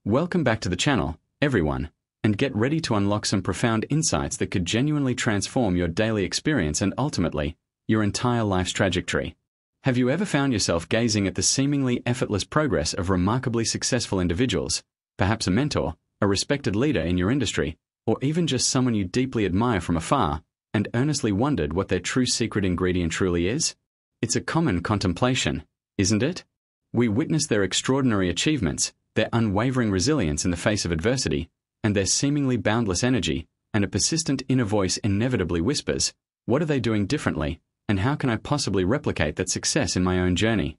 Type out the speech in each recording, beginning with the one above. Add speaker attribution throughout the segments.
Speaker 1: Welcome back to the channel, everyone, and get ready to unlock some profound insights that could genuinely transform your daily experience and ultimately, your entire life's trajectory. Have you ever found yourself gazing at the seemingly effortless progress of remarkably successful individuals, perhaps a mentor, a respected leader in your industry, or even just someone you deeply admire from afar, and earnestly wondered what their true secret ingredient truly is? It's a common contemplation, isn't it? We witness their extraordinary achievements, their unwavering resilience in the face of adversity, and their seemingly boundless energy, and a persistent inner voice inevitably whispers, "What are they doing differently, and how can I possibly replicate that success in my own journey?"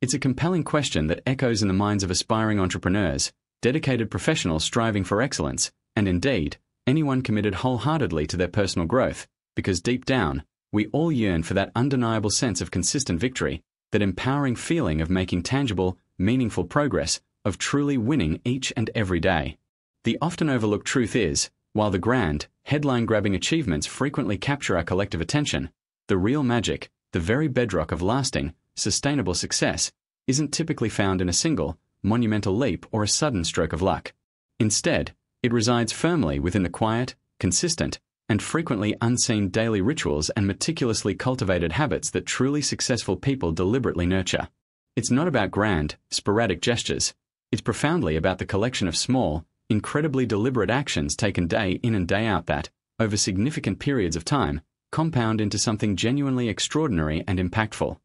Speaker 1: It's a compelling question that echoes in the minds of aspiring entrepreneurs, dedicated professionals striving for excellence, and indeed, anyone committed wholeheartedly to their personal growth, because deep down, we all yearn for that undeniable sense of consistent victory, that empowering feeling of making tangible, meaningful progress, of truly winning each and every day. The often overlooked truth is, while the grand, headline-grabbing achievements frequently capture our collective attention, the real magic, the very bedrock of lasting, sustainable success, isn't typically found in a single, monumental leap or a sudden stroke of luck. Instead, it resides firmly within the quiet, consistent, and frequently unseen daily rituals and meticulously cultivated habits that truly successful people deliberately nurture. It's not about grand, sporadic gestures. It's profoundly about the collection of small, incredibly deliberate actions taken day in and day out that, over significant periods of time, compound into something genuinely extraordinary and impactful.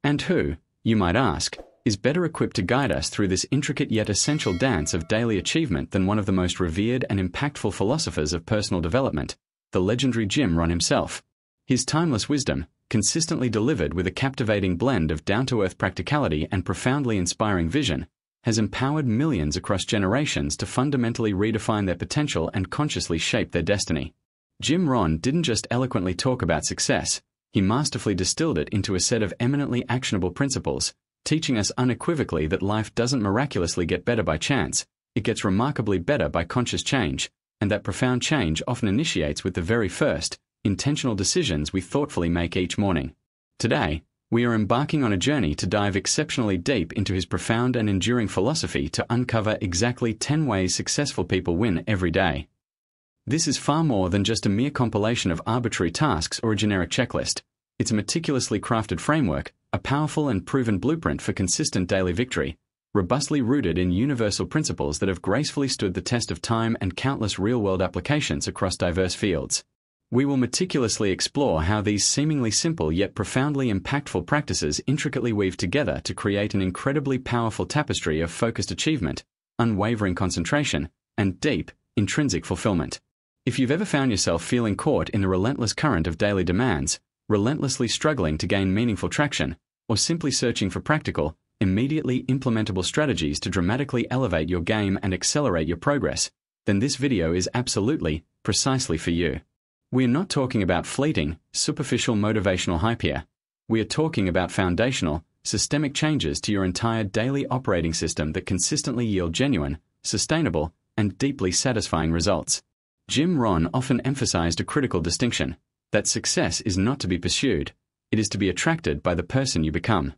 Speaker 1: And who, you might ask, is better equipped to guide us through this intricate yet essential dance of daily achievement than one of the most revered and impactful philosophers of personal development, the legendary Jim Rohn himself. His timeless wisdom, consistently delivered with a captivating blend of down-to-earth practicality and profoundly inspiring vision, has empowered millions across generations to fundamentally redefine their potential and consciously shape their destiny. Jim Rohn didn't just eloquently talk about success, he masterfully distilled it into a set of eminently actionable principles, teaching us unequivocally that life doesn't miraculously get better by chance, it gets remarkably better by conscious change, and that profound change often initiates with the very first, intentional decisions we thoughtfully make each morning. Today, we are embarking on a journey to dive exceptionally deep into his profound and enduring philosophy to uncover exactly 10 ways successful people win every day. This is far more than just a mere compilation of arbitrary tasks or a generic checklist. It's a meticulously crafted framework, a powerful and proven blueprint for consistent daily victory, robustly rooted in universal principles that have gracefully stood the test of time and countless real-world applications across diverse fields. We will meticulously explore how these seemingly simple yet profoundly impactful practices intricately weave together to create an incredibly powerful tapestry of focused achievement, unwavering concentration, and deep, intrinsic fulfillment. If you've ever found yourself feeling caught in the relentless current of daily demands, relentlessly struggling to gain meaningful traction, or simply searching for practical, immediately implementable strategies to dramatically elevate your game and accelerate your progress, then this video is absolutely, precisely for you. We are not talking about fleeting, superficial motivational hype here. We are talking about foundational, systemic changes to your entire daily operating system that consistently yield genuine, sustainable, and deeply satisfying results. Jim Rohn often emphasized a critical distinction, that success is not to be pursued, it is to be attracted by the person you become.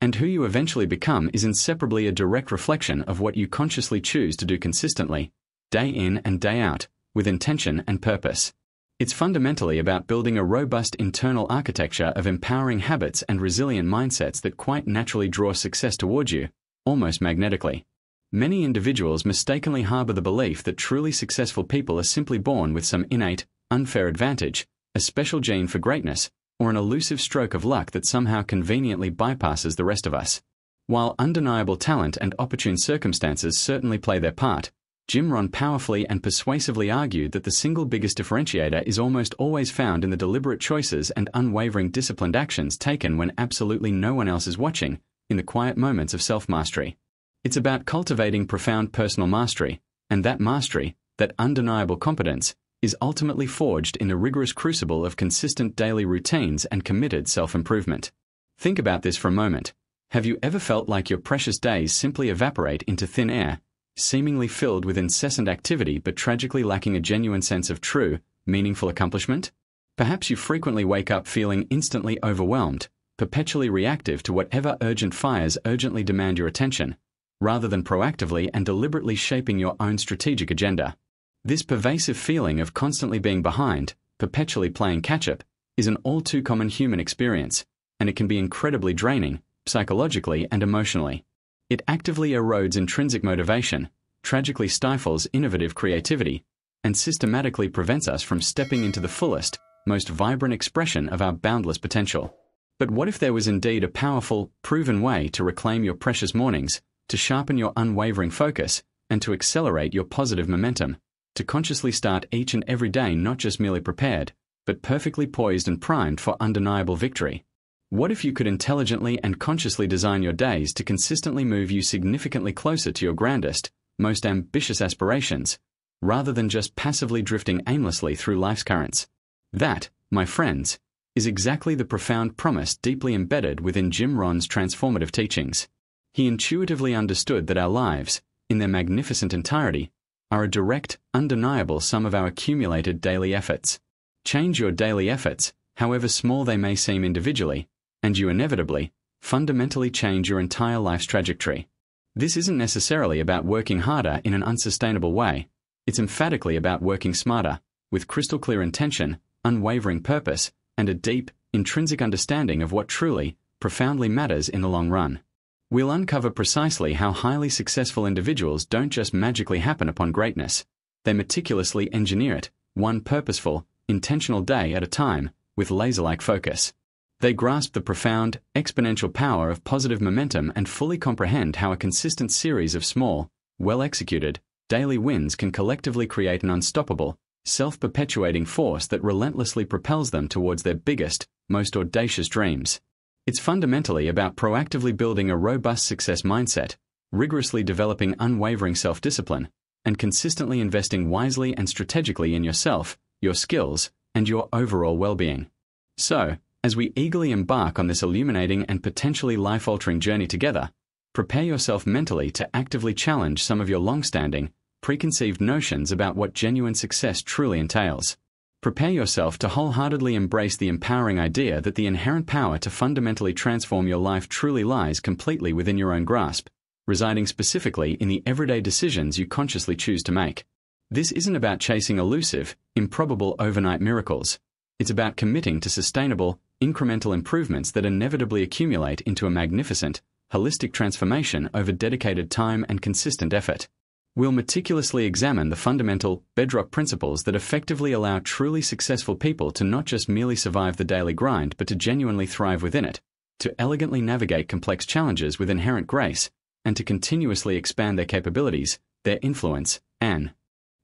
Speaker 1: And who you eventually become is inseparably a direct reflection of what you consciously choose to do consistently, day in and day out, with intention and purpose. It's fundamentally about building a robust internal architecture of empowering habits and resilient mindsets that quite naturally draw success towards you, almost magnetically. Many individuals mistakenly harbor the belief that truly successful people are simply born with some innate, unfair advantage, a special gene for greatness, or an elusive stroke of luck that somehow conveniently bypasses the rest of us. While undeniable talent and opportune circumstances certainly play their part, Jim Rohn powerfully and persuasively argued that the single biggest differentiator is almost always found in the deliberate choices and unwavering disciplined actions taken when absolutely no one else is watching, in the quiet moments of self-mastery. It's about cultivating profound personal mastery, and that mastery, that undeniable competence, is ultimately forged in the rigorous crucible of consistent daily routines and committed self-improvement. Think about this for a moment. Have you ever felt like your precious days simply evaporate into thin air, seemingly filled with incessant activity but tragically lacking a genuine sense of true, meaningful accomplishment? Perhaps you frequently wake up feeling instantly overwhelmed, perpetually reactive to whatever urgent fires urgently demand your attention, rather than proactively and deliberately shaping your own strategic agenda. This pervasive feeling of constantly being behind, perpetually playing catch-up, is an all too common human experience, and it can be incredibly draining, psychologically and emotionally. It actively erodes intrinsic motivation, tragically stifles innovative creativity, and systematically prevents us from stepping into the fullest, most vibrant expression of our boundless potential. But what if there was indeed a powerful, proven way to reclaim your precious mornings, to sharpen your unwavering focus, and to accelerate your positive momentum, to consciously start each and every day not just merely prepared, but perfectly poised and primed for undeniable victory? What if you could intelligently and consciously design your days to consistently move you significantly closer to your grandest, most ambitious aspirations, rather than just passively drifting aimlessly through life's currents? That, my friends, is exactly the profound promise deeply embedded within Jim Rohn's transformative teachings. He intuitively understood that our lives, in their magnificent entirety, are a direct, undeniable sum of our accumulated daily efforts. Change your daily efforts, however small they may seem individually, and you inevitably, fundamentally change your entire life's trajectory. This isn't necessarily about working harder in an unsustainable way. It's emphatically about working smarter, with crystal clear intention, unwavering purpose, and a deep, intrinsic understanding of what truly, profoundly matters in the long run. We'll uncover precisely how highly successful individuals don't just magically happen upon greatness. They meticulously engineer it, one purposeful, intentional day at a time, with laser-like focus. They grasp the profound, exponential power of positive momentum and fully comprehend how a consistent series of small, well-executed, daily wins can collectively create an unstoppable, self-perpetuating force that relentlessly propels them towards their biggest, most audacious dreams. It's fundamentally about proactively building a robust success mindset, rigorously developing unwavering self-discipline, and consistently investing wisely and strategically in yourself, your skills, and your overall well-being. So, as we eagerly embark on this illuminating and potentially life-altering journey together, prepare yourself mentally to actively challenge some of your long-standing, preconceived notions about what genuine success truly entails. Prepare yourself to wholeheartedly embrace the empowering idea that the inherent power to fundamentally transform your life truly lies completely within your own grasp, residing specifically in the everyday decisions you consciously choose to make. This isn't about chasing elusive, improbable overnight miracles. It's about committing to sustainable, incremental improvements that inevitably accumulate into a magnificent, holistic transformation over dedicated time and consistent effort. We'll meticulously examine the fundamental, bedrock principles that effectively allow truly successful people to not just merely survive the daily grind but to genuinely thrive within it, to elegantly navigate complex challenges with inherent grace, and to continuously expand their capabilities, their influence, and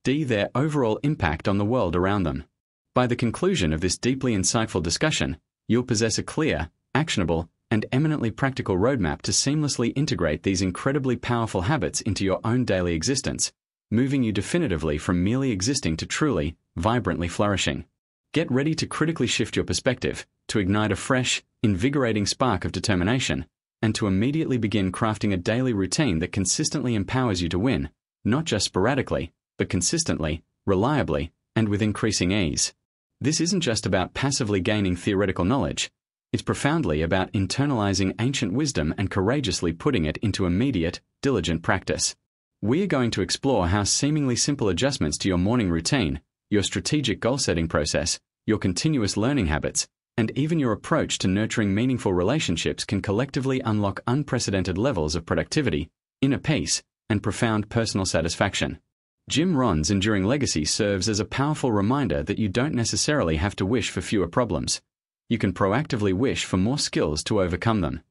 Speaker 1: their overall impact on the world around them. By the conclusion of this deeply insightful discussion, you'll possess a clear, actionable, and eminently practical roadmap to seamlessly integrate these incredibly powerful habits into your own daily existence, moving you definitively from merely existing to truly, vibrantly flourishing. Get ready to critically shift your perspective, to ignite a fresh, invigorating spark of determination, and to immediately begin crafting a daily routine that consistently empowers you to win, not just sporadically, but consistently, reliably, and with increasing ease. This isn't just about passively gaining theoretical knowledge. It's profoundly about internalizing ancient wisdom and courageously putting it into immediate, diligent practice. We are going to explore how seemingly simple adjustments to your morning routine, your strategic goal-setting process, your continuous learning habits, and even your approach to nurturing meaningful relationships can collectively unlock unprecedented levels of productivity, inner peace, and profound personal satisfaction. Jim Rohn's enduring legacy serves as a powerful reminder that you don't necessarily have to wish for fewer problems. You can proactively wish for more skills to overcome them.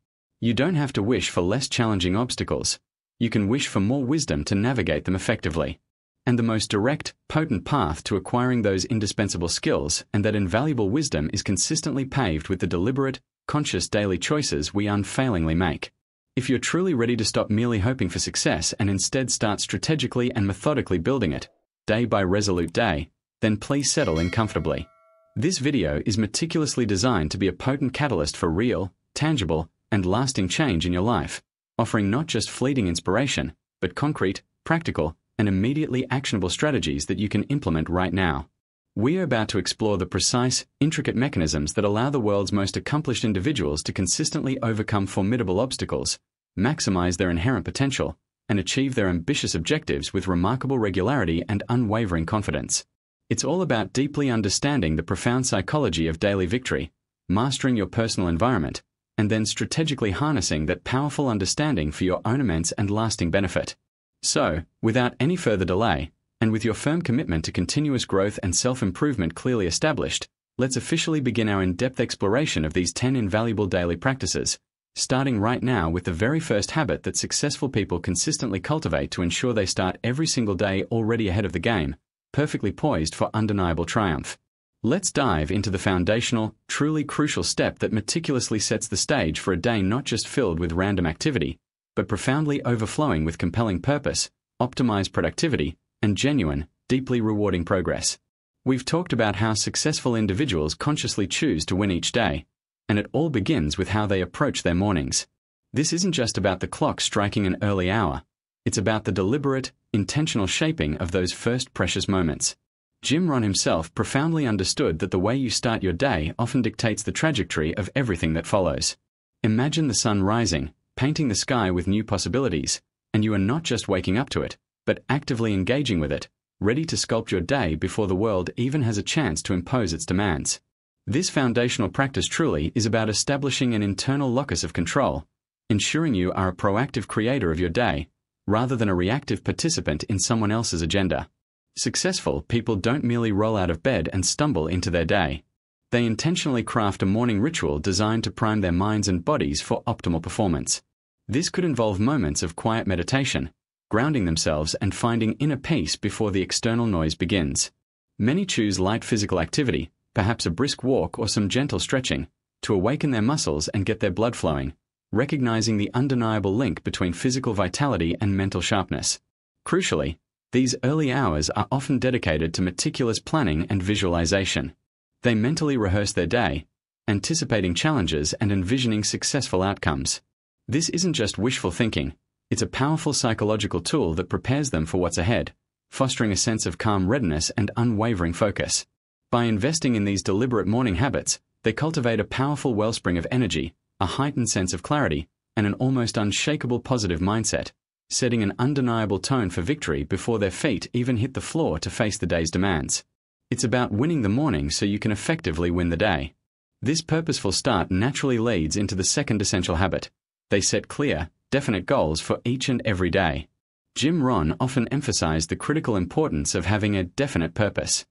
Speaker 1: You don't have to wish for less challenging obstacles. You can wish for more wisdom to navigate them effectively. And the most direct, potent path to acquiring those indispensable skills and that invaluable wisdom is consistently paved with the deliberate, conscious daily choices we unfailingly make. If you're truly ready to stop merely hoping for success and instead start strategically and methodically building it, day by resolute day, then please settle in comfortably. This video is meticulously designed to be a potent catalyst for real, tangible, and lasting change in your life, offering not just fleeting inspiration, but concrete, practical, and immediately actionable strategies that you can implement right now. We are about to explore the precise, intricate mechanisms that allow the world's most accomplished individuals to consistently overcome formidable obstacles, maximize their inherent potential, and achieve their ambitious objectives with remarkable regularity and unwavering confidence. It's all about deeply understanding the profound psychology of daily victory, mastering your personal environment, and then strategically harnessing that powerful understanding for your own immense and lasting benefit. So, without any further delay, and with your firm commitment to continuous growth and self-improvement clearly established, let's officially begin our in-depth exploration of these 10 invaluable daily practices, starting right now with the very first habit that successful people consistently cultivate to ensure they start every single day already ahead of the game, perfectly poised for undeniable triumph. Let's dive into the foundational, truly crucial step that meticulously sets the stage for a day not just filled with random activity, but profoundly overflowing with compelling purpose, optimized productivity, and genuine, deeply rewarding progress. We've talked about how successful individuals consciously choose to win each day, and it all begins with how they approach their mornings. This isn't just about the clock striking an early hour. It's about the deliberate, intentional shaping of those first precious moments. Jim Rohn himself profoundly understood that the way you start your day often dictates the trajectory of everything that follows. Imagine the sun rising, painting the sky with new possibilities, and you are not just waking up to it, but actively engaging with it, ready to sculpt your day before the world even has a chance to impose its demands. This foundational practice truly is about establishing an internal locus of control, ensuring you are a proactive creator of your day, rather than a reactive participant in someone else's agenda. Successful people don't merely roll out of bed and stumble into their day. They intentionally craft a morning ritual designed to prime their minds and bodies for optimal performance. This could involve moments of quiet meditation, grounding themselves and finding inner peace before the external noise begins. Many choose light physical activity, perhaps a brisk walk or some gentle stretching, to awaken their muscles and get their blood flowing, recognizing the undeniable link between physical vitality and mental sharpness. Crucially, these early hours are often dedicated to meticulous planning and visualization. They mentally rehearse their day, anticipating challenges and envisioning successful outcomes. This isn't just wishful thinking, it's a powerful psychological tool that prepares them for what's ahead, fostering a sense of calm readiness and unwavering focus. By investing in these deliberate morning habits, they cultivate a powerful wellspring of energy, a heightened sense of clarity, and an almost unshakable positive mindset, setting an undeniable tone for victory before their feet even hit the floor to face the day's demands. It's about winning the morning so you can effectively win the day. This purposeful start naturally leads into the second essential habit. They set clear, definite goals for each and every day. Jim Rohn often emphasized the critical importance of having a definite purpose.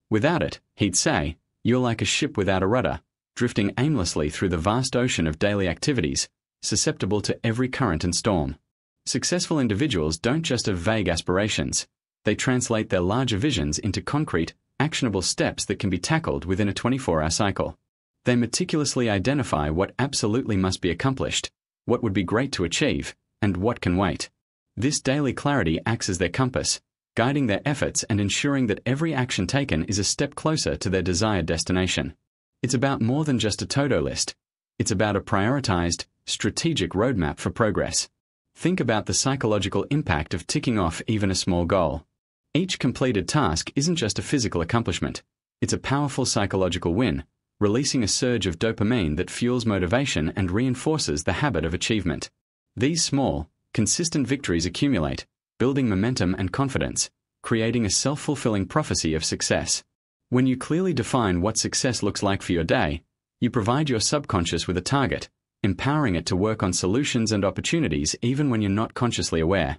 Speaker 1: Without it, he'd say, you're like a ship without a rudder, drifting aimlessly through the vast ocean of daily activities, susceptible to every current and storm. Successful individuals don't just have vague aspirations. They translate their larger visions into concrete, actionable steps that can be tackled within a 24-hour cycle. They meticulously identify what absolutely must be accomplished, what would be great to achieve, and what can wait. This daily clarity acts as their compass, guiding their efforts and ensuring that every action taken is a step closer to their desired destination. It's about more than just a to-do list. It's about a prioritized, strategic roadmap for progress. Think about the psychological impact of ticking off even a small goal. Each completed task isn't just a physical accomplishment. It's a powerful psychological win, releasing a surge of dopamine that fuels motivation and reinforces the habit of achievement. These small, consistent victories accumulate, building momentum and confidence, creating a self-fulfilling prophecy of success. When you clearly define what success looks like for your day, you provide your subconscious with a target, empowering it to work on solutions and opportunities even when you're not consciously aware.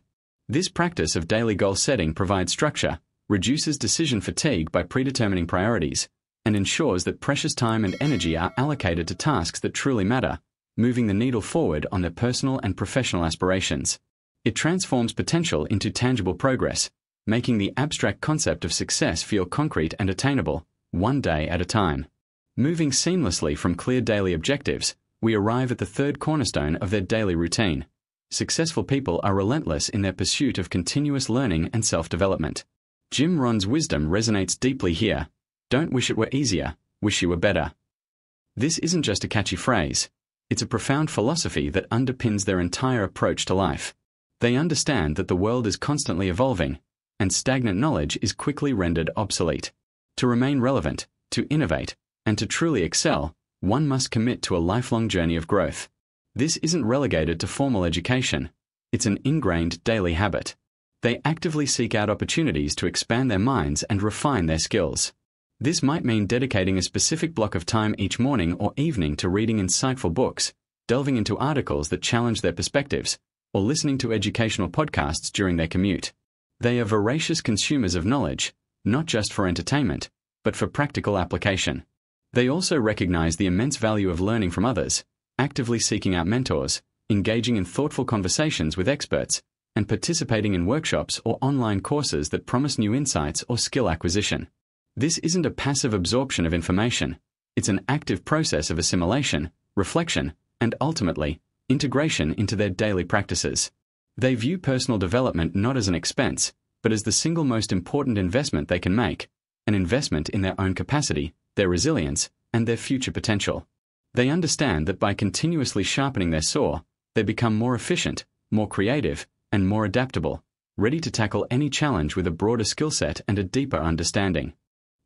Speaker 1: This practice of daily goal setting provides structure, reduces decision fatigue by predetermining priorities, and ensures that precious time and energy are allocated to tasks that truly matter, moving the needle forward on their personal and professional aspirations. It transforms potential into tangible progress, making the abstract concept of success feel concrete and attainable, one day at a time. Moving seamlessly from clear daily objectives, we arrive at the third cornerstone of their daily routine. Successful people are relentless in their pursuit of continuous learning and self-development. Jim Rohn's wisdom resonates deeply here. Don't wish it were easier, wish you were better. This isn't just a catchy phrase. It's a profound philosophy that underpins their entire approach to life. They understand that the world is constantly evolving, and stagnant knowledge is quickly rendered obsolete. To remain relevant, to innovate, and to truly excel, one must commit to a lifelong journey of growth. This isn't relegated to formal education. It's an ingrained daily habit. They actively seek out opportunities to expand their minds and refine their skills. This might mean dedicating a specific block of time each morning or evening to reading insightful books, delving into articles that challenge their perspectives, or listening to educational podcasts during their commute. They are voracious consumers of knowledge, not just for entertainment, but for practical application. They also recognize the immense value of learning from others, actively seeking out mentors, engaging in thoughtful conversations with experts, and participating in workshops or online courses that promise new insights or skill acquisition. This isn't a passive absorption of information. It's an active process of assimilation, reflection, and ultimately, integration into their daily practices. They view personal development not as an expense, but as the single most important investment they can make, an investment in their own capacity, their resilience, and their future potential. They understand that by continuously sharpening their saw, they become more efficient, more creative, and more adaptable, ready to tackle any challenge with a broader skill set and a deeper understanding.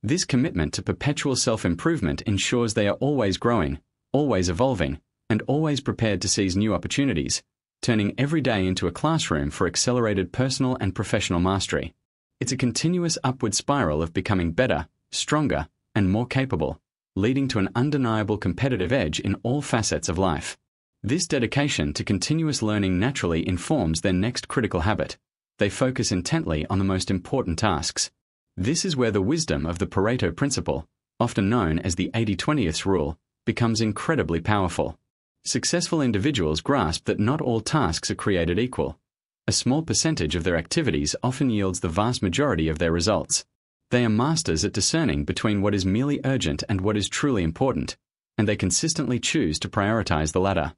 Speaker 1: This commitment to perpetual self-improvement ensures they are always growing, always evolving, and always prepared to seize new opportunities, turning every day into a classroom for accelerated personal and professional mastery. It's a continuous upward spiral of becoming better, stronger, and more capable, leading to an undeniable competitive edge in all facets of life. This dedication to continuous learning naturally informs their next critical habit. They focus intently on the most important tasks. This is where the wisdom of the Pareto principle, often known as the 80-20th rule, becomes incredibly powerful. Successful individuals grasp that not all tasks are created equal. A small percentage of their activities often yields the vast majority of their results. They are masters at discerning between what is merely urgent and what is truly important, and they consistently choose to prioritize the latter.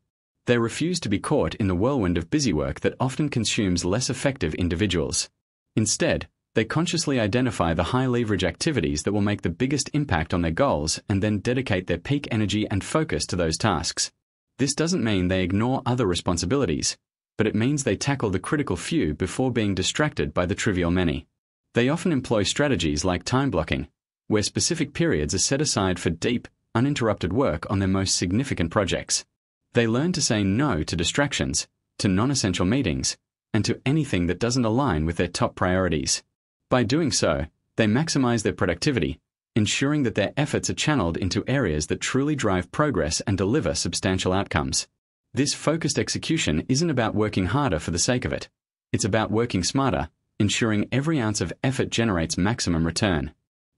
Speaker 1: They refuse to be caught in the whirlwind of busy work that often consumes less effective individuals. Instead, they consciously identify the high-leverage activities that will make the biggest impact on their goals and then dedicate their peak energy and focus to those tasks. This doesn't mean they ignore other responsibilities, but it means they tackle the critical few before being distracted by the trivial many. They often employ strategies like time blocking, where specific periods are set aside for deep, uninterrupted work on their most significant projects. They learn to say no to distractions, to non-essential meetings, and to anything that doesn't align with their top priorities. By doing so, they maximize their productivity, ensuring that their efforts are channeled into areas that truly drive progress and deliver substantial outcomes. This focused execution isn't about working harder for the sake of it. It's about working smarter, ensuring every ounce of effort generates maximum return.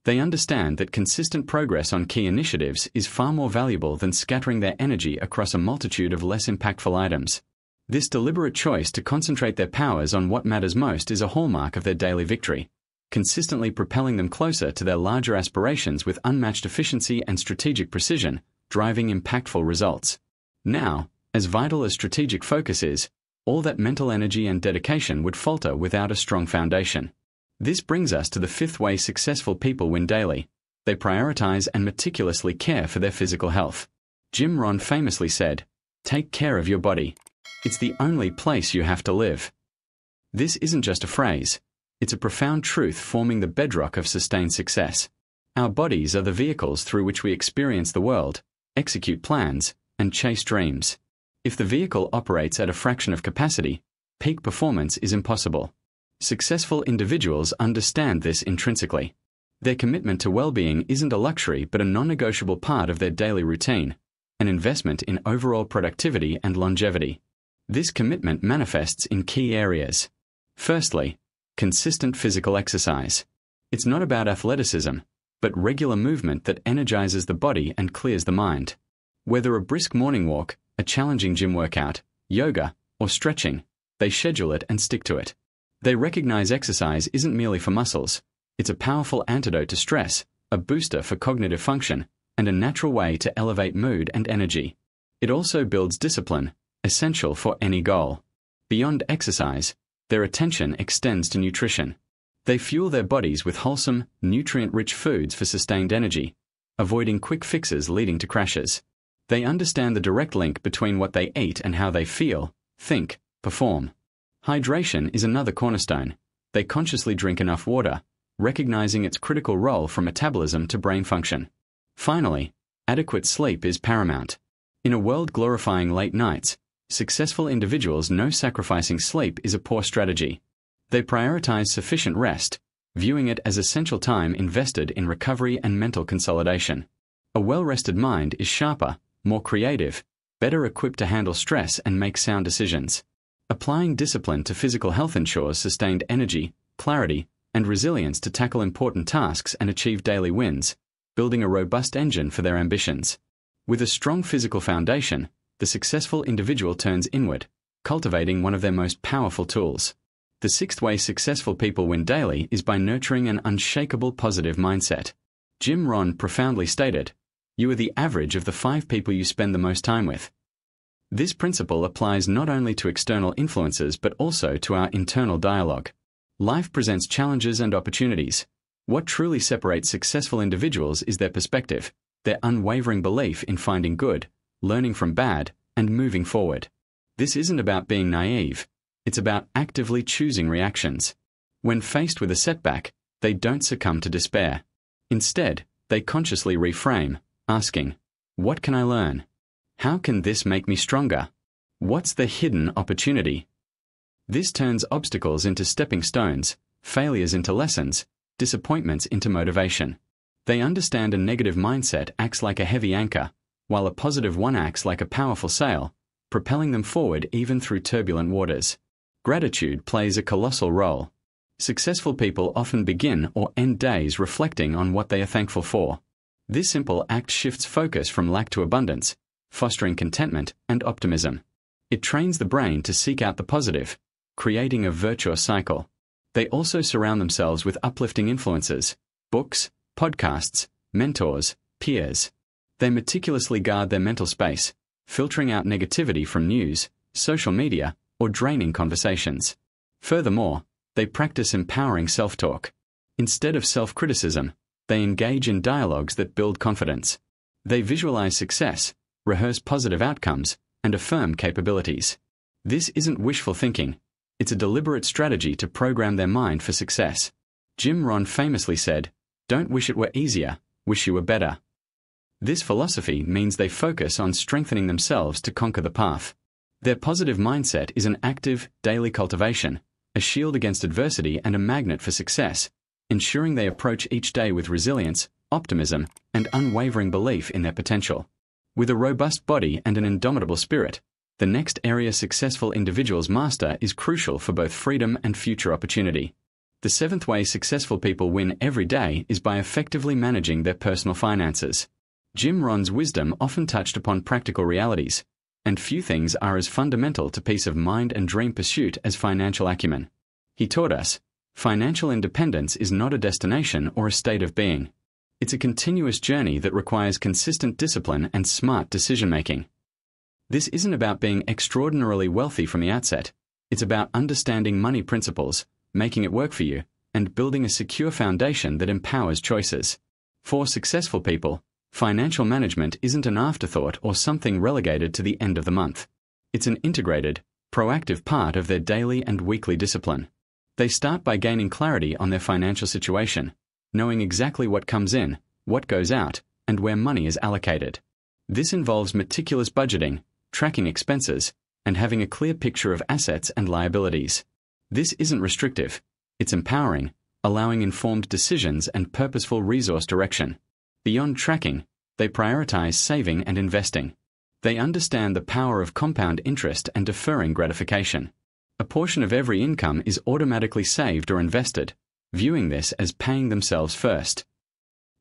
Speaker 1: They understand that consistent progress on key initiatives is far more valuable than scattering their energy across a multitude of less impactful items. This deliberate choice to concentrate their powers on what matters most is a hallmark of their daily victory, consistently propelling them closer to their larger aspirations with unmatched efficiency and strategic precision, driving impactful results. Now, as vital as strategic focus is, all that mental energy and dedication would falter without a strong foundation. This brings us to the fifth way successful people win daily. They prioritize and meticulously care for their physical health. Jim Rohn famously said, "Take care of your body. It's the only place you have to live." This isn't just a phrase. It's a profound truth forming the bedrock of sustained success. Our bodies are the vehicles through which we experience the world, execute plans, and chase dreams. If the vehicle operates at a fraction of capacity, peak performance is impossible. Successful individuals understand this intrinsically. Their commitment to well-being isn't a luxury but a non-negotiable part of their daily routine, an investment in overall productivity and longevity. This commitment manifests in key areas. Firstly, consistent physical exercise. It's not about athleticism, but regular movement that energizes the body and clears the mind. Whether a brisk morning walk, a challenging gym workout, yoga, or stretching, they schedule it and stick to it. They recognize exercise isn't merely for muscles. It's a powerful antidote to stress, a booster for cognitive function, and a natural way to elevate mood and energy. It also builds discipline, essential for any goal. Beyond exercise, their attention extends to nutrition. They fuel their bodies with wholesome, nutrient-rich foods for sustained energy, avoiding quick fixes leading to crashes. They understand the direct link between what they eat and how they feel, think, perform. Hydration is another cornerstone. They consciously drink enough water, recognizing its critical role from metabolism to brain function. Finally, adequate sleep is paramount. In a world glorifying late nights, Successful individuals know sacrificing sleep is a poor strategy. They prioritize sufficient rest, viewing it as essential time invested in recovery and mental consolidation. A well-rested mind is sharper, more creative, better equipped to handle stress and make sound decisions. Applying discipline to physical health ensures sustained energy, clarity, and resilience to tackle important tasks and achieve daily wins, building a robust engine for their ambitions. With a strong physical foundation, the successful individual turns inward, cultivating one of their most powerful tools. The sixth way successful people win daily is by nurturing an unshakable positive mindset. Jim Rohn profoundly stated, "You are the average of the 5 people you spend the most time with." This principle applies not only to external influences but also to our internal dialogue. Life presents challenges and opportunities. What truly separates successful individuals is their perspective, their unwavering belief in finding good, learning from bad, and moving forward. This isn't about being naive. It's about actively choosing reactions. When faced with a setback, they don't succumb to despair. Instead, they consciously reframe, asking, "What can I learn? How can this make me stronger? What's the hidden opportunity?" This turns obstacles into stepping stones, failures into lessons, disappointments into motivation. They understand a negative mindset acts like a heavy anchor, while a positive one acts like a powerful sail, propelling them forward even through turbulent waters. Gratitude plays a colossal role. Successful people often begin or end days reflecting on what they are thankful for. This simple act shifts focus from lack to abundance, fostering contentment and optimism. It trains the brain to seek out the positive, creating a virtuous cycle. They also surround themselves with uplifting influences, books, podcasts, mentors, peers. They meticulously guard their mental space, filtering out negativity from news, social media, or draining conversations. Furthermore, they practice empowering self-talk. Instead of self-criticism, they engage in dialogues that build confidence. They visualize success, rehearse positive outcomes, and affirm capabilities. This isn't wishful thinking. It's a deliberate strategy to program their mind for success. Jim Rohn famously said, "Don't wish it were easier, wish you were better." This philosophy means they focus on strengthening themselves to conquer the path. Their positive mindset is an active, daily cultivation, a shield against adversity and a magnet for success, ensuring they approach each day with resilience, optimism, and unwavering belief in their potential. With a robust body and an indomitable spirit, the next area successful individuals master is crucial for both freedom and future opportunity. The seventh way successful people win every day is by effectively managing their personal finances. Jim Rohn's wisdom often touched upon practical realities, and few things are as fundamental to peace of mind and dream pursuit as financial acumen. He taught us, financial independence is not a destination or a state of being. It's a continuous journey that requires consistent discipline and smart decision-making. This isn't about being extraordinarily wealthy from the outset. It's about understanding money principles, making it work for you, and building a secure foundation that empowers choices. For successful people, financial management isn't an afterthought or something relegated to the end of the month. It's an integrated, proactive part of their daily and weekly discipline. They start by gaining clarity on their financial situation, knowing exactly what comes in, what goes out, and where money is allocated. This involves meticulous budgeting, tracking expenses, and having a clear picture of assets and liabilities. This isn't restrictive. It's empowering, allowing informed decisions and purposeful resource direction. Beyond tracking, they prioritize saving and investing. They understand the power of compound interest and deferring gratification. A portion of every income is automatically saved or invested, viewing this as paying themselves first.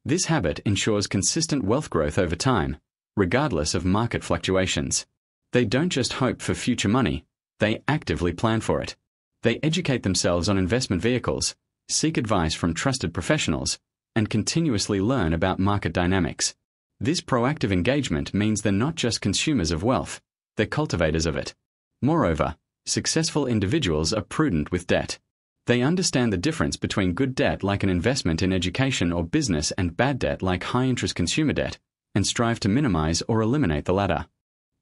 Speaker 1: This habit ensures consistent wealth growth over time, regardless of market fluctuations. They don't just hope for future money, they actively plan for it. They educate themselves on investment vehicles, seek advice from trusted professionals, and continuously learn about market dynamics. This proactive engagement means they're not just consumers of wealth, they're cultivators of it. Moreover, successful individuals are prudent with debt. They understand the difference between good debt like an investment in education or business and bad debt like high-interest consumer debt, and strive to minimize or eliminate the latter.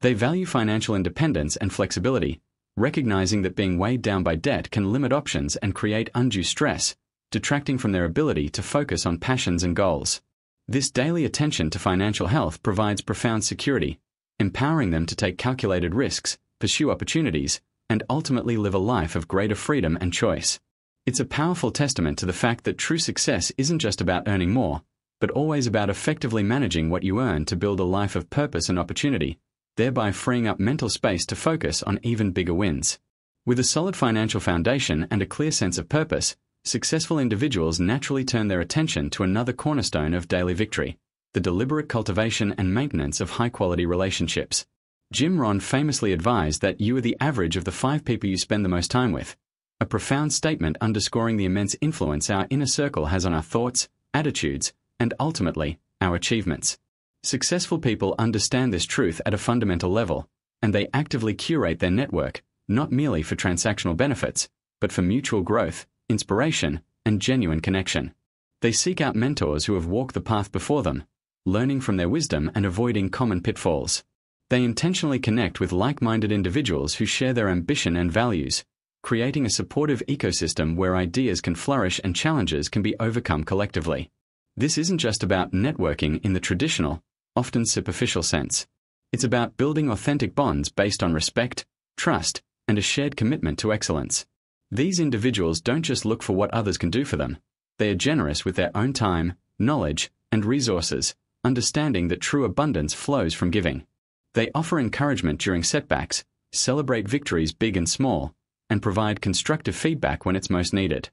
Speaker 1: They value financial independence and flexibility, recognizing that being weighed down by debt can limit options and create undue stress, detracting from their ability to focus on passions and goals. This daily attention to financial health provides profound security, empowering them to take calculated risks, pursue opportunities, and ultimately live a life of greater freedom and choice. It's a powerful testament to the fact that true success isn't just about earning more, but always about effectively managing what you earn to build a life of purpose and opportunity, thereby freeing up mental space to focus on even bigger wins. With a solid financial foundation and a clear sense of purpose, successful individuals naturally turn their attention to another cornerstone of daily victory: the deliberate cultivation and maintenance of high-quality relationships. Jim Rohn famously advised that you are the average of the 5 people you spend the most time with, a profound statement underscoring the immense influence our inner circle has on our thoughts, attitudes, and ultimately, our achievements. Successful people understand this truth at a fundamental level, and they actively curate their network, not merely for transactional benefits, but for mutual growth, inspiration, and genuine connection. They seek out mentors who have walked the path before them, learning from their wisdom and avoiding common pitfalls. They intentionally connect with like-minded individuals who share their ambition and values, creating a supportive ecosystem where ideas can flourish and challenges can be overcome collectively. This isn't just about networking in the traditional, often superficial sense. It's about building authentic bonds based on respect, trust, and a shared commitment to excellence. These individuals don't just look for what others can do for them. They are generous with their own time, knowledge, and resources, understanding that true abundance flows from giving. They offer encouragement during setbacks, celebrate victories big and small, and provide constructive feedback when it's most needed.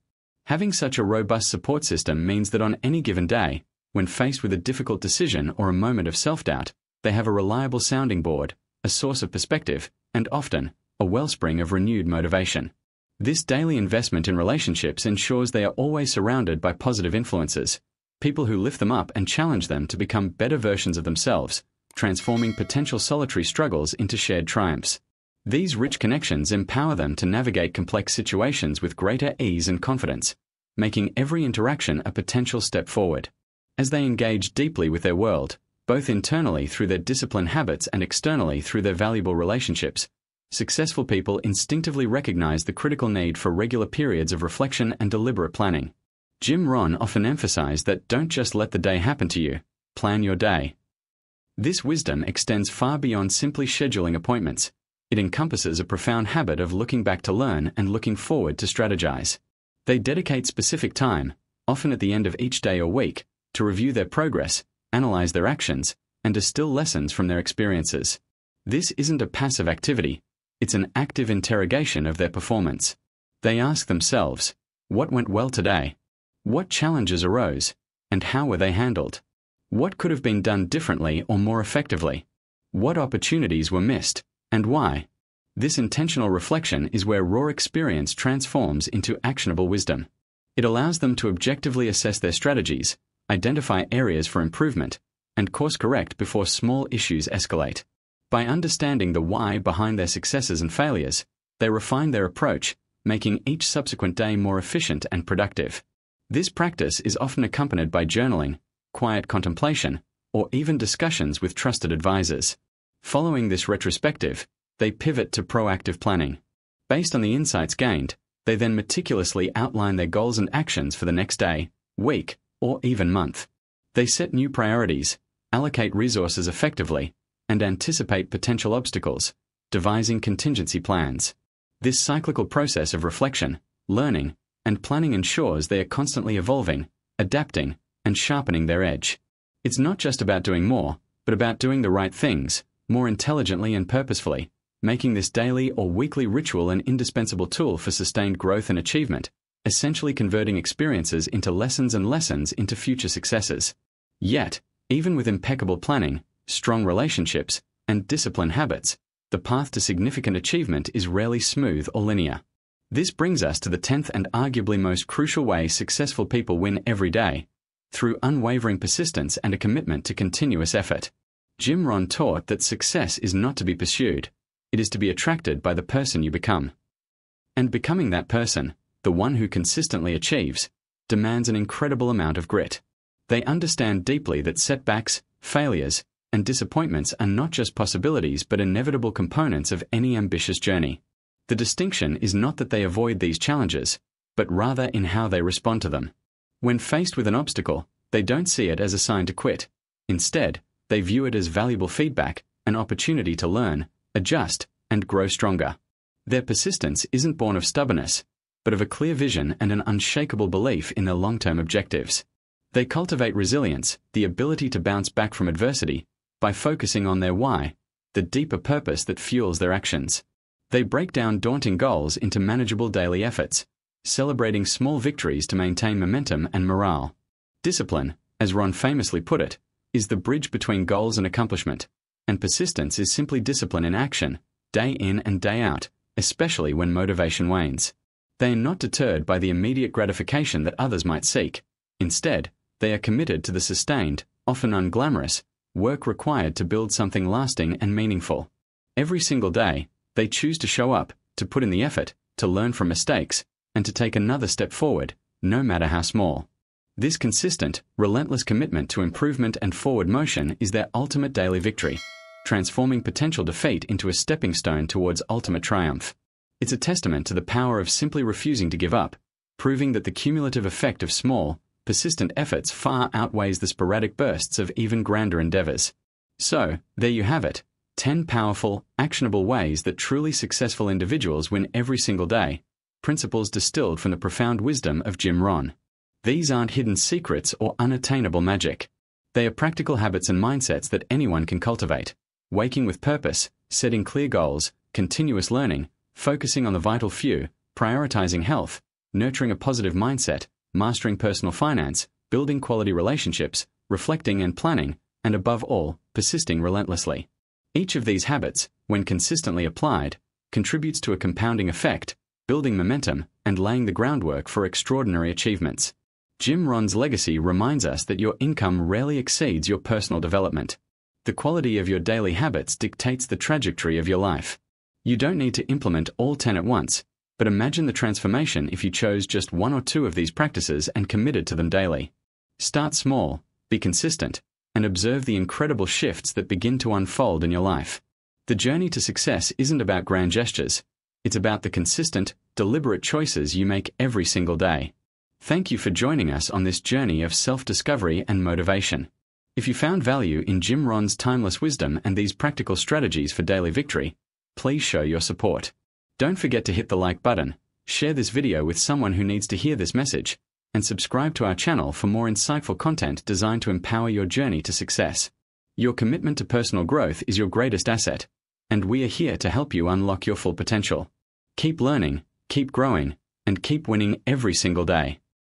Speaker 1: Having such a robust support system means that on any given day, when faced with a difficult decision or a moment of self-doubt, they have a reliable sounding board, a source of perspective, and often, a wellspring of renewed motivation. This daily investment in relationships ensures they are always surrounded by positive influences, people who lift them up and challenge them to become better versions of themselves, transforming potential solitary struggles into shared triumphs. These rich connections empower them to navigate complex situations with greater ease and confidence, making every interaction a potential step forward. As they engage deeply with their world, both internally through their disciplined habits and externally through their valuable relationships, successful people instinctively recognize the critical need for regular periods of reflection and deliberate planning. Jim Rohn often emphasized that don't just let the day happen to you, plan your day. This wisdom extends far beyond simply scheduling appointments. It encompasses a profound habit of looking back to learn and looking forward to strategize. They dedicate specific time, often at the end of each day or week, to review their progress, analyze their actions, and distill lessons from their experiences. This isn't a passive activity, it's an active interrogation of their performance. They ask themselves, what went well today? What challenges arose, and how were they handled? What could have been done differently or more effectively? What opportunities were missed, and why? This intentional reflection is where raw experience transforms into actionable wisdom. It allows them to objectively assess their strategies, identify areas for improvement, and course-correct before small issues escalate. By understanding the why behind their successes and failures, they refine their approach, making each subsequent day more efficient and productive. This practice is often accompanied by journaling, quiet contemplation, or even discussions with trusted advisors. Following this retrospective, they pivot to proactive planning. Based on the insights gained, they then meticulously outline their goals and actions for the next day, week, or even month. They set new priorities, allocate resources effectively, and anticipate potential obstacles, devising contingency plans. This cyclical process of reflection, learning, and planning ensures they are constantly evolving, adapting, and sharpening their edge. It's not just about doing more, but about doing the right things, more intelligently and purposefully, making this daily or weekly ritual an indispensable tool for sustained growth and achievement, essentially converting experiences into lessons and lessons into future successes. Yet, even with impeccable planning, strong relationships, and disciplined habits, the path to significant achievement is rarely smooth or linear. This brings us to the 10th and arguably most crucial way successful people win every day: through unwavering persistence and a commitment to continuous effort. Jim Rohn taught that success is not to be pursued, it is to be attracted by the person you become. And becoming that person, the one who consistently achieves, demands an incredible amount of grit. They understand deeply that setbacks, failures, and disappointments are not just possibilities but inevitable components of any ambitious journey. The distinction is not that they avoid these challenges, but rather in how they respond to them. When faced with an obstacle, they don't see it as a sign to quit. Instead, they view it as valuable feedback, an opportunity to learn, adjust, and grow stronger. Their persistence isn't born of stubbornness, but of a clear vision and an unshakable belief in their long-term objectives. They cultivate resilience, the ability to bounce back from adversity, by focusing on their why, the deeper purpose that fuels their actions. They break down daunting goals into manageable daily efforts, celebrating small victories to maintain momentum and morale. Discipline, as Ron famously put it, is the bridge between goals and accomplishment, and persistence is simply discipline in action, day in and day out, especially when motivation wanes. They are not deterred by the immediate gratification that others might seek. Instead, they are committed to the sustained, often unglamorous, work required to build something lasting and meaningful. Every single day, they choose to show up, to put in the effort, to learn from mistakes, and to take another step forward, no matter how small. This consistent, relentless commitment to improvement and forward motion is their ultimate daily victory, transforming potential defeat into a stepping stone towards ultimate triumph. It's a testament to the power of simply refusing to give up, proving that the cumulative effect of small, persistent efforts far outweighs the sporadic bursts of even grander endeavors. So, there you have it, 10 powerful, actionable ways that truly successful individuals win every single day, principles distilled from the profound wisdom of Jim Rohn. These aren't hidden secrets or unattainable magic. They are practical habits and mindsets that anyone can cultivate. Waking with purpose, setting clear goals, continuous learning, focusing on the vital few, prioritizing health, nurturing a positive mindset, mastering personal finance, building quality relationships, reflecting and planning, and above all, persisting relentlessly. Each of these habits, when consistently applied, contributes to a compounding effect, building momentum and laying the groundwork for extraordinary achievements. Jim Rohn's legacy reminds us that your income rarely exceeds your personal development. The quality of your daily habits dictates the trajectory of your life. You don't need to implement all 10 at once, but imagine the transformation if you chose just 1 or 2 of these practices and committed to them daily. Start small, be consistent, and observe the incredible shifts that begin to unfold in your life. The journey to success isn't about grand gestures. It's about the consistent, deliberate choices you make every single day. Thank you for joining us on this journey of self-discovery and motivation. If you found value in Jim Rohn's timeless wisdom and these practical strategies for daily victory, please show your support. Don't forget to hit the like button, share this video with someone who needs to hear this message, and subscribe to our channel for more insightful content designed to empower your journey to success. Your commitment to personal growth is your greatest asset, and we are here to help you unlock your full potential. Keep learning, keep growing, and keep winning every single day.